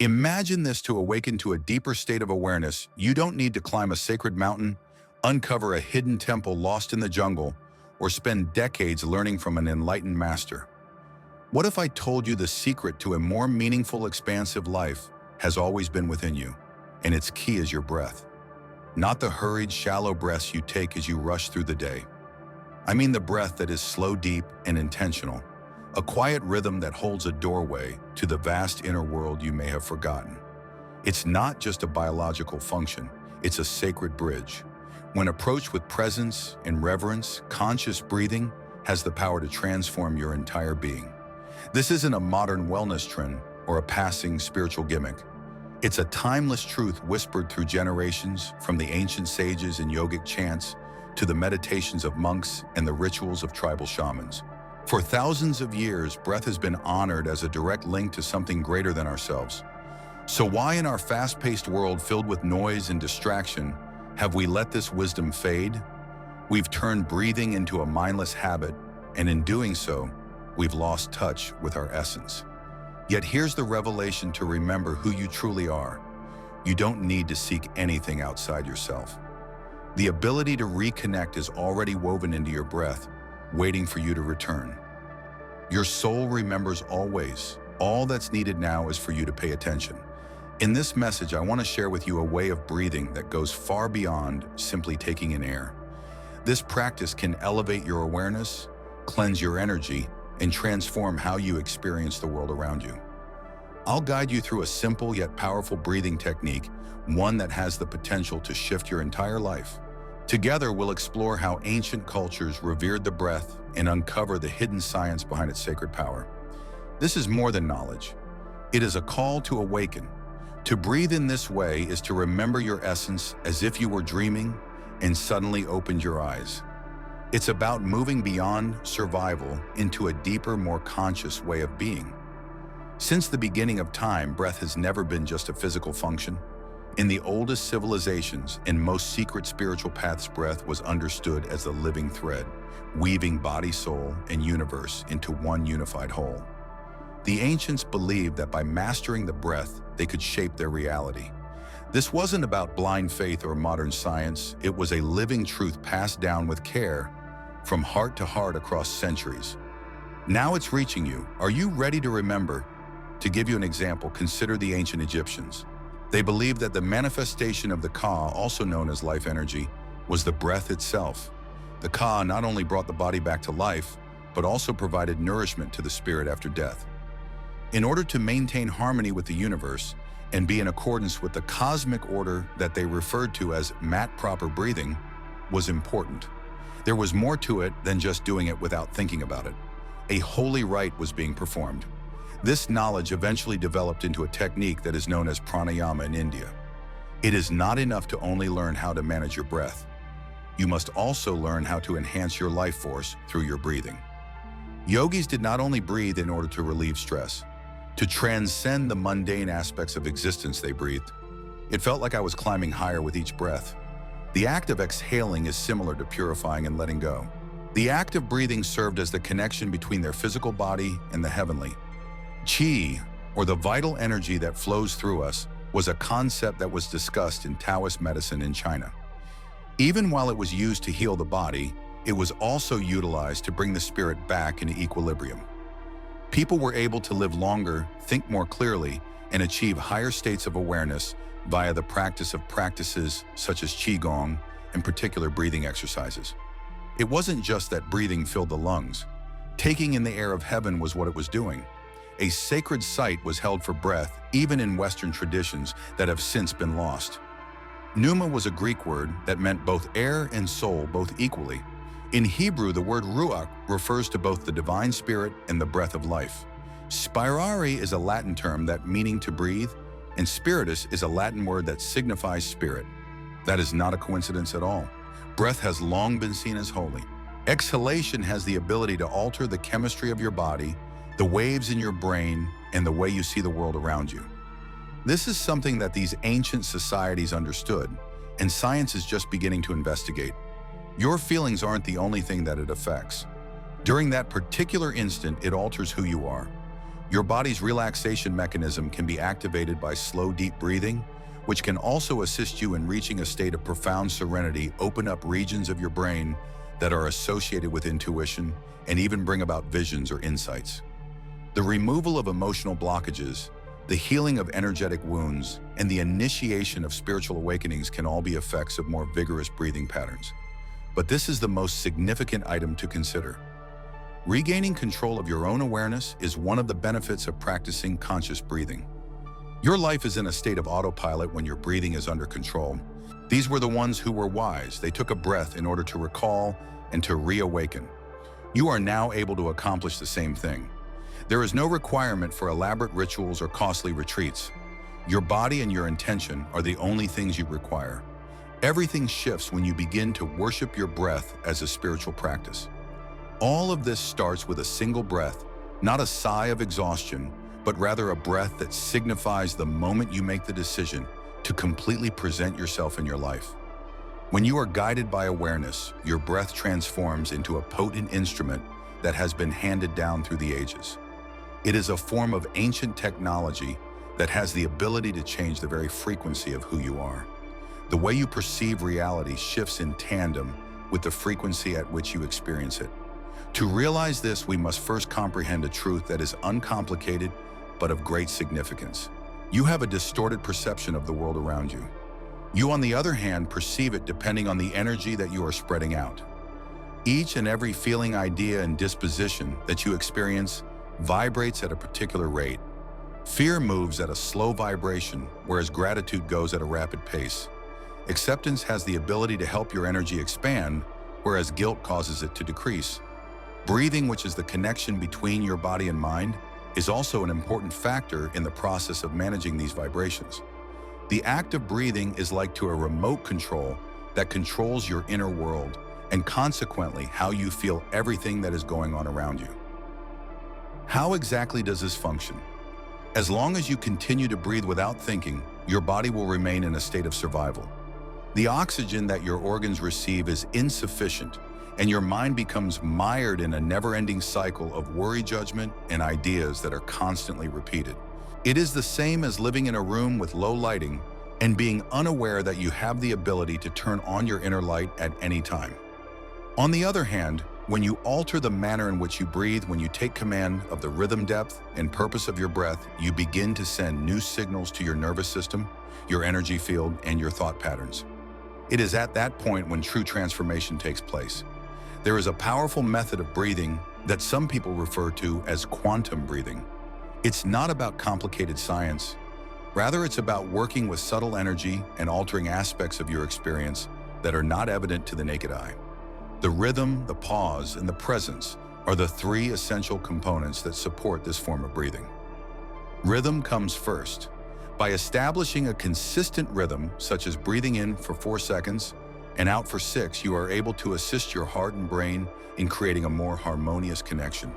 Imagine this: to awaken to a deeper state of awareness, you don't need to climb a sacred mountain, uncover a hidden temple lost in the jungle, or spend decades learning from an enlightened master. What if I told you the secret to a more meaningful, expansive life has always been within you, and its key is your breath? Not the hurried, shallow breaths you take as you rush through the day. I mean the breath that is slow, deep, and intentional, a quiet rhythm that holds a doorway to the vast inner world you may have forgotten. It's not just a biological function, it's a sacred bridge. When approached with presence and reverence, conscious breathing has the power to transform your entire being. This isn't a modern wellness trend or a passing spiritual gimmick. It's a timeless truth whispered through generations, from the ancient sages and yogic chants to the meditations of monks and the rituals of tribal shamans. For thousands of years, breath has been honored as a direct link to something greater than ourselves. So why, in our fast-paced world filled with noise and distraction, have we let this wisdom fade? We've turned breathing into a mindless habit, and in doing so, we've lost touch with our essence. Yet here's the revelation to remember who you truly are. You don't need to seek anything outside yourself. The ability to reconnect is already woven into your breath, waiting for you to return. Your soul remembers always. All that's needed now is for you to pay attention. In this message, I want to share with you a way of breathing that goes far beyond simply taking in air. This practice can elevate your awareness, cleanse your energy, and transform how you experience the world around you. I'll guide you through a simple yet powerful breathing technique, one that has the potential to shift your entire life. Together, we'll explore how ancient cultures revered the breath and uncover the hidden science behind its sacred power. This is more than knowledge. It is a call to awaken. To breathe in this way is to remember your essence as if you were dreaming and suddenly opened your eyes. It's about moving beyond survival into a deeper, more conscious way of being. Since the beginning of time, breath has never been just a physical function. In the oldest civilizations and most secret spiritual paths, breath was understood as a living thread, weaving body, soul, and universe into one unified whole. The ancients believed that by mastering the breath, they could shape their reality. This wasn't about blind faith or modern science. It was a living truth passed down with care from heart to heart across centuries. Now it's reaching you. Are you ready to remember? To give you an example, consider the ancient Egyptians. They believed that the manifestation of the Ka, also known as life energy, was the breath itself. The Ka not only brought the body back to life, but also provided nourishment to the spirit after death. In order to maintain harmony with the universe and be in accordance with the cosmic order that they referred to as mat-proper breathing was important. There was more to it than just doing it without thinking about it. A holy rite was being performed. This knowledge eventually developed into a technique that is known as pranayama in India. It is not enough to only learn how to manage your breath. You must also learn how to enhance your life force through your breathing. Yogis did not only breathe in order to relieve stress. To transcend the mundane aspects of existence, they breathed. It felt like I was climbing higher with each breath. The act of exhaling is similar to purifying and letting go. The act of breathing served as the connection between their physical body and the heavenly. Qi, or the vital energy that flows through us, was a concept that was discussed in Taoist medicine in China. Even while it was used to heal the body, it was also utilized to bring the spirit back into equilibrium. People were able to live longer, think more clearly, and achieve higher states of awareness via the practice of practices such as Qigong and particular breathing exercises. It wasn't just that breathing filled the lungs. Taking in the air of heaven was what it was doing. A sacred site was held for breath, even in Western traditions that have since been lost. Pneuma was a Greek word that meant both air and soul, both equally. In Hebrew, the word ruach refers to both the divine spirit and the breath of life. Spirare is a Latin term that meaning to breathe, and spiritus is a Latin word that signifies spirit. That is not a coincidence at all. Breath has long been seen as holy. Exhalation has the ability to alter the chemistry of your body, the waves in your brain, and the way you see the world around you. This is something that these ancient societies understood, and science is just beginning to investigate. Your feelings aren't the only thing that it affects. During that particular instant, it alters who you are. Your body's relaxation mechanism can be activated by slow, deep breathing, which can also assist you in reaching a state of profound serenity, open up regions of your brain that are associated with intuition, and even bring about visions or insights. The removal of emotional blockages, the healing of energetic wounds, and the initiation of spiritual awakenings can all be effects of more vigorous breathing patterns. But this is the most significant item to consider. Regaining control of your own awareness is one of the benefits of practicing conscious breathing. Your life is in a state of autopilot when your breathing is under control. These were the ones who were wise. They took a breath in order to recall and to reawaken. You are now able to accomplish the same thing. There is no requirement for elaborate rituals or costly retreats. Your body and your intention are the only things you require. Everything shifts when you begin to worship your breath as a spiritual practice. All of this starts with a single breath, not a sigh of exhaustion, but rather a breath that signifies the moment you make the decision to completely present yourself in your life. When you are guided by awareness, your breath transforms into a potent instrument that has been handed down through the ages. It is a form of ancient technology that has the ability to change the very frequency of who you are. The way you perceive reality shifts in tandem with the frequency at which you experience it. To realize this, we must first comprehend a truth that is uncomplicated but of great significance. You have a distorted perception of the world around you. You, on the other hand, perceive it depending on the energy that you are spreading out. Each and every feeling, idea, and disposition that you experience vibrates at a particular rate. Fear moves at a slow vibration, whereas gratitude goes at a rapid pace. Acceptance has the ability to help your energy expand, whereas guilt causes it to decrease. Breathing, which is the connection between your body and mind, is also an important factor in the process of managing these vibrations. The act of breathing is like to a remote control that controls your inner world and consequently how you feel everything that is going on around you. How exactly does this function? As long as you continue to breathe without thinking, your body will remain in a state of survival. The oxygen that your organs receive is insufficient, and your mind becomes mired in a never-ending cycle of worry, judgment, and ideas that are constantly repeated. It is the same as living in a room with low lighting and being unaware that you have the ability to turn on your inner light at any time. On the other hand, when you alter the manner in which you breathe, when you take command of the rhythm, depth, and purpose of your breath, you begin to send new signals to your nervous system, your energy field, and your thought patterns. It is at that point when true transformation takes place. There is a powerful method of breathing that some people refer to as quantum breathing. It's not about complicated science. Rather, it's about working with subtle energy and altering aspects of your experience that are not evident to the naked eye. The rhythm, the pause, and the presence are the three essential components that support this form of breathing. Rhythm comes first. By establishing a consistent rhythm, such as breathing in for 4 seconds and out for 6, you are able to assist your heart and brain in creating a more harmonious connection.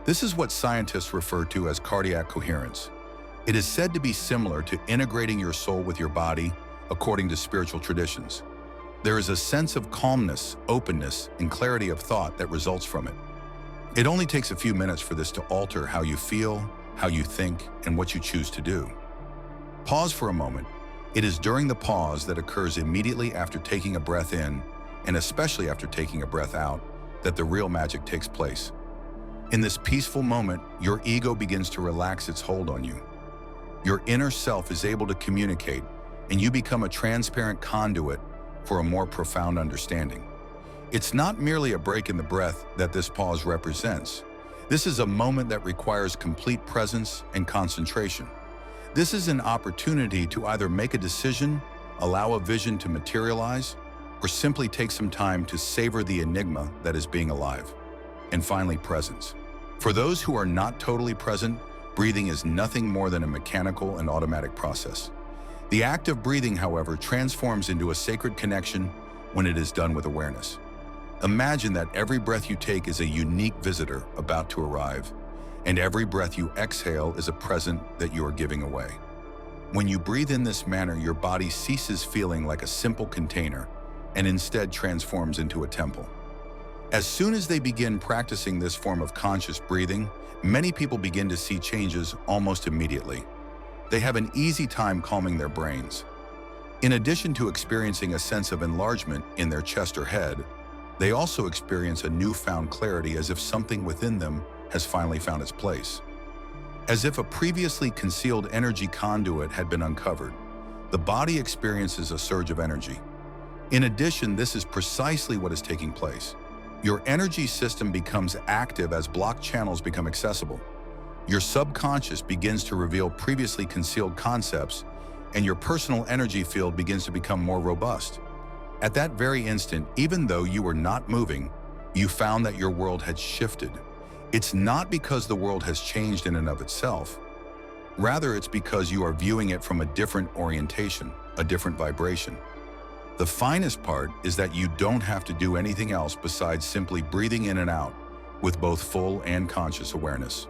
This is what scientists refer to as cardiac coherence. It is said to be similar to integrating your soul with your body, according to spiritual traditions. There is a sense of calmness, openness, and clarity of thought that results from it. It only takes a few minutes for this to alter how you feel, how you think, and what you choose to do. Pause for a moment. It is during the pause that occurs immediately after taking a breath in, and especially after taking a breath out, that the real magic takes place. In this peaceful moment, your ego begins to relax its hold on you. Your inner self is able to communicate, and you become a transparent conduit for a more profound understanding. It's not merely a break in the breath that this pause represents. This is a moment that requires complete presence and concentration. This is an opportunity to either make a decision, allow a vision to materialize, or simply take some time to savor the enigma that is being alive. And finally, presence. For those who are not totally present, breathing is nothing more than a mechanical and automatic process. The act of breathing, however, transforms into a sacred connection when it is done with awareness. Imagine that every breath you take is a unique visitor about to arrive, and every breath you exhale is a present that you are giving away. When you breathe in this manner, your body ceases feeling like a simple container and instead transforms into a temple. As soon as they begin practicing this form of conscious breathing, many people begin to see changes almost immediately. They have an easy time calming their brains. In addition to experiencing a sense of enlargement in their chest or head, they also experience a newfound clarity, as if something within them has finally found its place. As if a previously concealed energy conduit had been uncovered, the body experiences a surge of energy. In addition, this is precisely what is taking place. Your energy system becomes active as blocked channels become accessible. Your subconscious begins to reveal previously concealed concepts, and your personal energy field begins to become more robust. At that very instant, even though you were not moving, you found that your world had shifted. It's not because the world has changed in and of itself. Rather, it's because you are viewing it from a different orientation, a different vibration. The finest part is that you don't have to do anything else besides simply breathing in and out with both full and conscious awareness.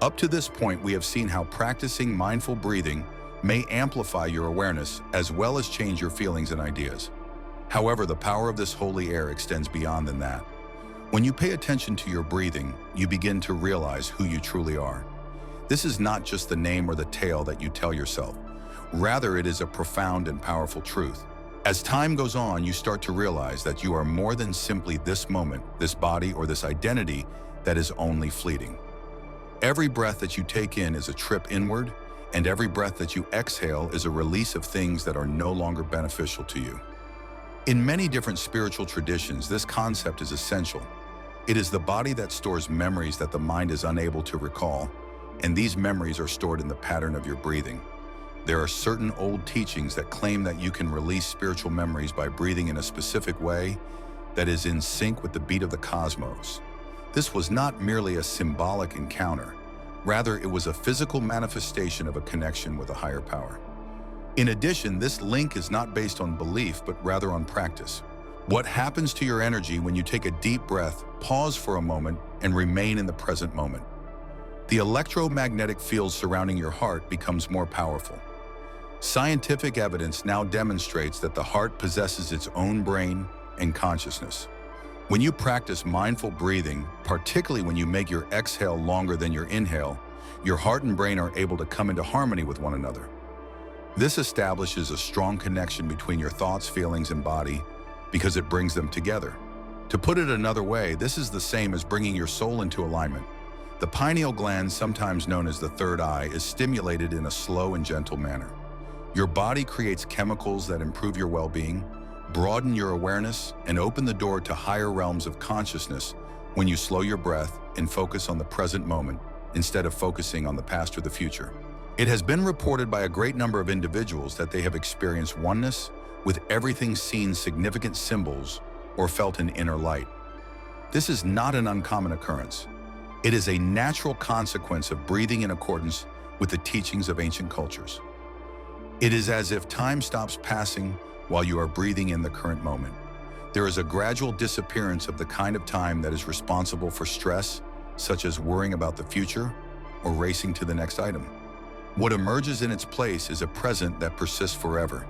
Up to this point, we have seen how practicing mindful breathing may amplify your awareness as well as change your feelings and ideas. However, the power of this holy air extends beyond than that. When you pay attention to your breathing, you begin to realize who you truly are. This is not just the name or the tale that you tell yourself. Rather, it is a profound and powerful truth. As time goes on, you start to realize that you are more than simply this moment, this body, or this identity that is only fleeting. Every breath that you take in is a trip inward, and every breath that you exhale is a release of things that are no longer beneficial to you. In many different spiritual traditions, this concept is essential. It is the body that stores memories that the mind is unable to recall, and these memories are stored in the pattern of your breathing. There are certain old teachings that claim that you can release spiritual memories by breathing in a specific way that is in sync with the beat of the cosmos. This was not merely a symbolic encounter. Rather, it was a physical manifestation of a connection with a higher power. In addition, this link is not based on belief, but rather on practice. What happens to your energy when you take a deep breath, pause for a moment, and remain in the present moment? The electromagnetic field surrounding your heart becomes more powerful. Scientific evidence now demonstrates that the heart possesses its own brain and consciousness. When you practice mindful breathing, particularly when you make your exhale longer than your inhale, your heart and brain are able to come into harmony with one another. This establishes a strong connection between your thoughts, feelings, and body because it brings them together. To put it another way, this is the same as bringing your soul into alignment. The pineal gland, sometimes known as the third eye, is stimulated in a slow and gentle manner. Your body creates chemicals that improve your well-being, broaden your awareness, and open the door to higher realms of consciousness when you slow your breath and focus on the present moment instead of focusing on the past or the future. It has been reported by a great number of individuals that they have experienced oneness with everything, seen significant symbols, or felt an inner light. This is not an uncommon occurrence. It is a natural consequence of breathing in accordance with the teachings of ancient cultures. It is as if time stops passing while you are breathing in the current moment. There is a gradual disappearance of the kind of time that is responsible for stress, such as worrying about the future or racing to the next item. What emerges in its place is a present that persists forever.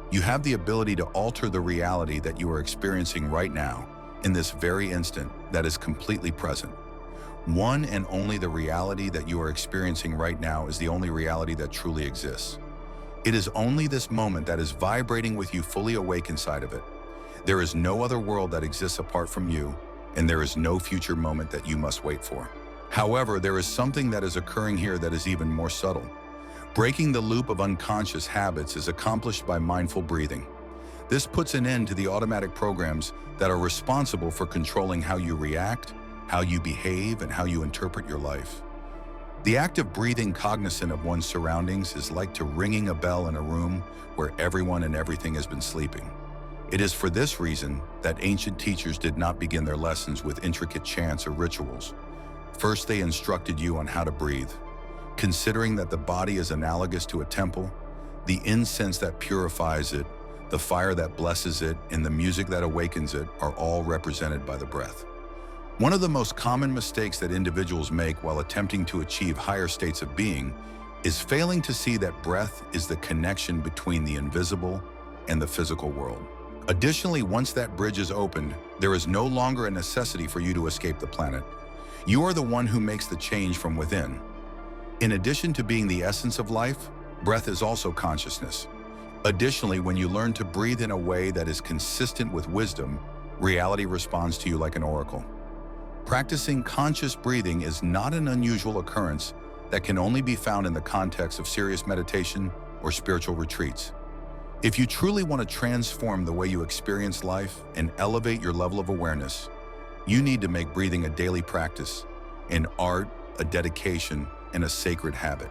You have the ability to alter the reality that you are experiencing right now, in this very instant, that is completely present. One and only the reality that you are experiencing right now is the only reality that truly exists. It is only this moment that is vibrating with you fully awake inside of it. There is no other world that exists apart from you, and there is no future moment that you must wait for. However, there is something that is occurring here that is even more subtle. Breaking the loop of unconscious habits is accomplished by mindful breathing. This puts an end to the automatic programs that are responsible for controlling how you react, how you behave, and how you interpret your life. The act of breathing cognizant of one's surroundings is like to ringing a bell in a room where everyone and everything has been sleeping. It is for this reason that ancient teachers did not begin their lessons with intricate chants or rituals. First, they instructed you on how to breathe. Considering that the body is analogous to a temple, the incense that purifies it, the fire that blesses it, and the music that awakens it are all represented by the breath. One of the most common mistakes that individuals make while attempting to achieve higher states of being is failing to see that breath is the connection between the invisible and the physical world. Additionally, once that bridge is opened, There is no longer a necessity for you to escape the planet. You are the one who makes the change from within. In addition to being the essence of life, breath is also consciousness. Additionally, when you learn to breathe in a way that is consistent with wisdom, reality responds to you like an oracle. Practicing conscious breathing is not an unusual occurrence that can only be found in the context of serious meditation or spiritual retreats. If you truly want to transform the way you experience life and elevate your level of awareness, you need to make breathing a daily practice, an art, a dedication, and a sacred habit.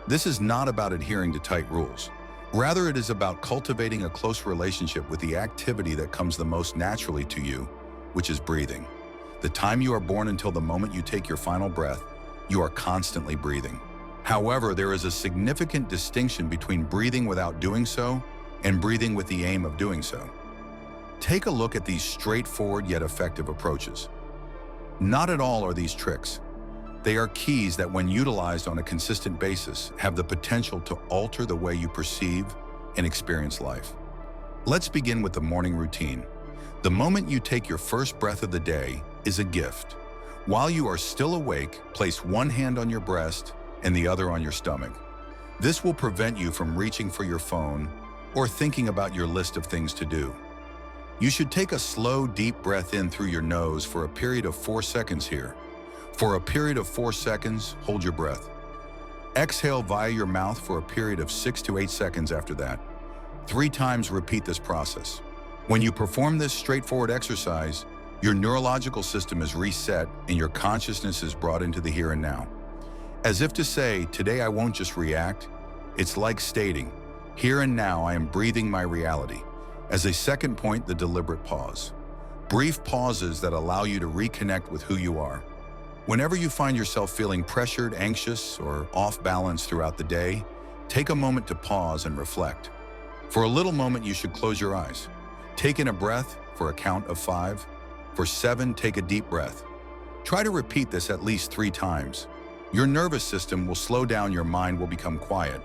This is not about adhering to tight rules. Rather, it is about cultivating a close relationship with the activity that comes the most naturally to you, which is breathing. The time you are born until the moment you take your final breath, you are constantly breathing. However, there is a significant distinction between breathing without doing so and breathing with the aim of doing so. Take a look at these straightforward yet effective approaches. Not at all are these tricks. They are keys that, when utilized on a consistent basis, have the potential to alter the way you perceive and experience life. Let's begin with the morning routine. The moment you take your first breath of the day is a gift. While you are still awake, place one hand on your breast and the other on your stomach. This will prevent you from reaching for your phone or thinking about your list of things to do. You should take a slow, deep breath in through your nose for a period of 4 seconds here. For a period of 4 seconds, hold your breath. Exhale via your mouth for a period of 6 to 8 seconds after that. 3 times repeat this process. When you perform this straightforward exercise, your neurological system is reset and your consciousness is brought into the here and now. As if to say, today I won't just react. It's like stating, here and now I am breathing my reality. As a second point, the deliberate pause. Brief pauses that allow you to reconnect with who you are. Whenever you find yourself feeling pressured, anxious, or off balance throughout the day, take a moment to pause and reflect. For a little moment, you should close your eyes. Take in a breath for a count of 5. For 7, take a deep breath. Try to repeat this at least 3 times. Your nervous system will slow down, your mind will become quiet,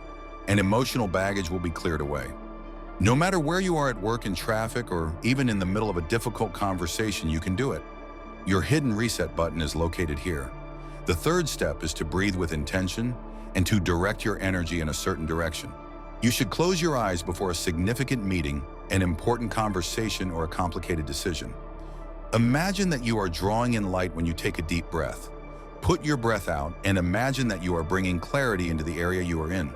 and emotional baggage will be cleared away. No matter where you are at work, in traffic, or even in the middle of a difficult conversation, you can do it. Your hidden reset button is located here. The third step is to breathe with intention and to direct your energy in a certain direction. You should close your eyes before a significant meeting, an important conversation, or a complicated decision. Imagine that you are drawing in light when you take a deep breath. Put your breath out and imagine that you are bringing clarity into the area you are in.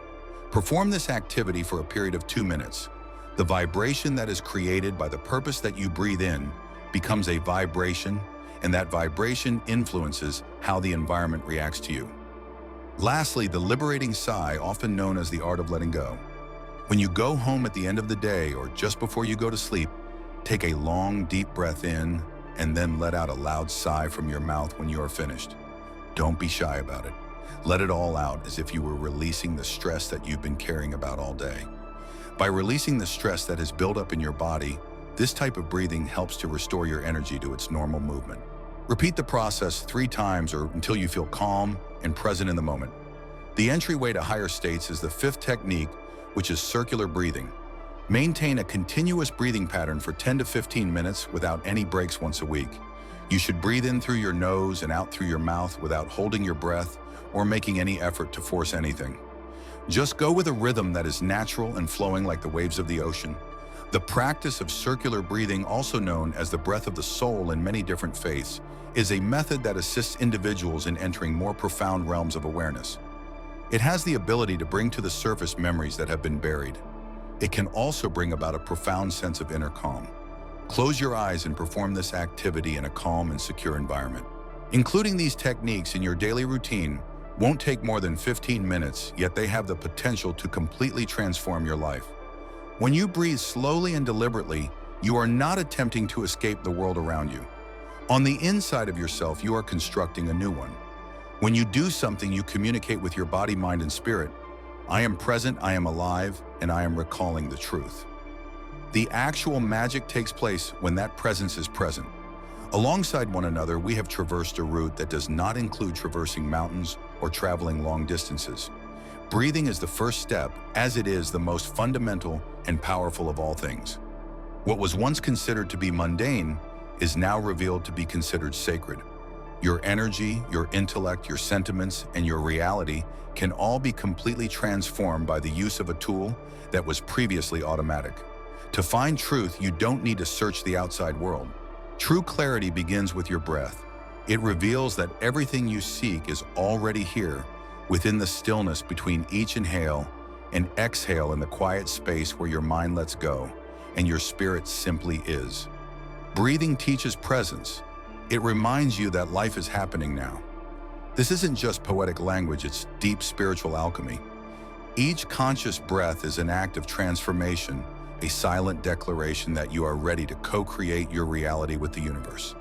Perform this activity for a period of 2 minutes. The vibration that is created by the purpose that you breathe in becomes a vibration, and that vibration influences how the environment reacts to you. Lastly, the liberating sigh, often known as the art of letting go. When you go home at the end of the day or just before you go to sleep, take a long, deep breath in and then let out a loud sigh from your mouth when you are finished. Don't be shy about it. Let it all out as if you were releasing the stress that you've been carrying about all day. By releasing the stress that has built up in your body, this type of breathing helps to restore your energy to its normal movement. Repeat the process 3 times or until you feel calm and present in the moment. The entryway to higher states is the 5th technique, which is circular breathing. Maintain a continuous breathing pattern for 10 to 15 minutes without any breaks once a week. You should breathe in through your nose and out through your mouth without holding your breath or making any effort to force anything. Just go with a rhythm that is natural and flowing like the waves of the ocean. The practice of circular breathing, also known as the breath of the soul in many different faiths, is a method that assists individuals in entering more profound realms of awareness. It has the ability to bring to the surface memories that have been buried. It can also bring about a profound sense of inner calm. Close your eyes and perform this activity in a calm and secure environment. Including these techniques in your daily routine won't take more than 15 minutes, yet they have the potential to completely transform your life. When you breathe slowly and deliberately, you are not attempting to escape the world around you. On the inside of yourself, you are constructing a new one. When you do something, you communicate with your body, mind, and spirit. I am present, I am alive, and I am recalling the truth. The actual magic takes place when that presence is present. Alongside one another, we have traversed a route that does not include traversing mountains or traveling long distances. Breathing is the first step, as it is the most fundamental and powerful of all things. What was once considered to be mundane is now revealed to be considered sacred. Your energy, your intellect, your sentiments, and your reality can all be completely transformed by the use of a tool that was previously automatic. To find truth, you don't need to search the outside world. True clarity begins with your breath. It reveals that everything you seek is already here, within the stillness between each inhale and exhale, in the quiet space where your mind lets go and your spirit simply is. Breathing teaches presence. It reminds you that life is happening now. This isn't just poetic language, it's deep spiritual alchemy. Each conscious breath is an act of transformation, a silent declaration that you are ready to co-create your reality with the universe.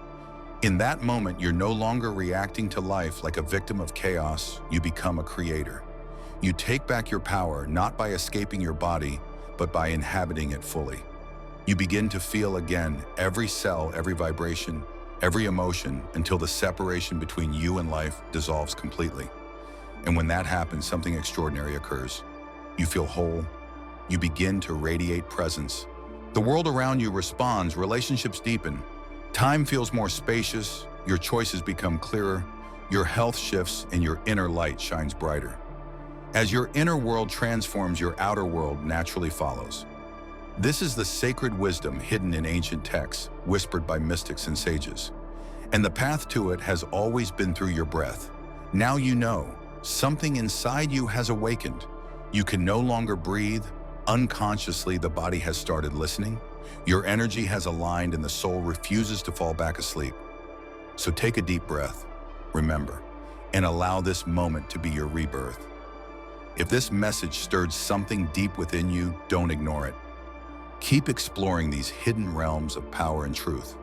In that moment, you're no longer reacting to life like a victim of chaos, you become a creator. You take back your power, not by escaping your body, but by inhabiting it fully. You begin to feel again every cell, every vibration, every emotion, until the separation between you and life dissolves completely. And when that happens, something extraordinary occurs. You feel whole. You begin to radiate presence. The world around you responds, relationships deepen. Time feels more spacious, your choices become clearer, your health shifts, and your inner light shines brighter. As your inner world transforms, your outer world naturally follows. This is the sacred wisdom hidden in ancient texts, whispered by mystics and sages. And the path to it has always been through your breath. Now you know, something inside you has awakened. You can no longer breathe. Unconsciously, the body has started listening. Your energy has aligned and the soul refuses to fall back asleep. So take a deep breath, remember, and allow this moment to be your rebirth. If this message stirred something deep within you, don't ignore it. Keep exploring these hidden realms of power and truth.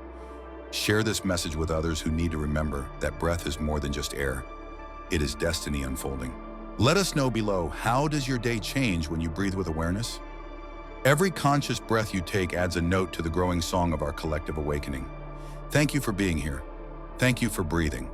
Share this message with others who need to remember that breath is more than just air. It is destiny unfolding. Let us know below, how does your day change when you breathe with awareness? Every conscious breath you take adds a note to the growing song of our collective awakening. Thank you for being here. Thank you for breathing.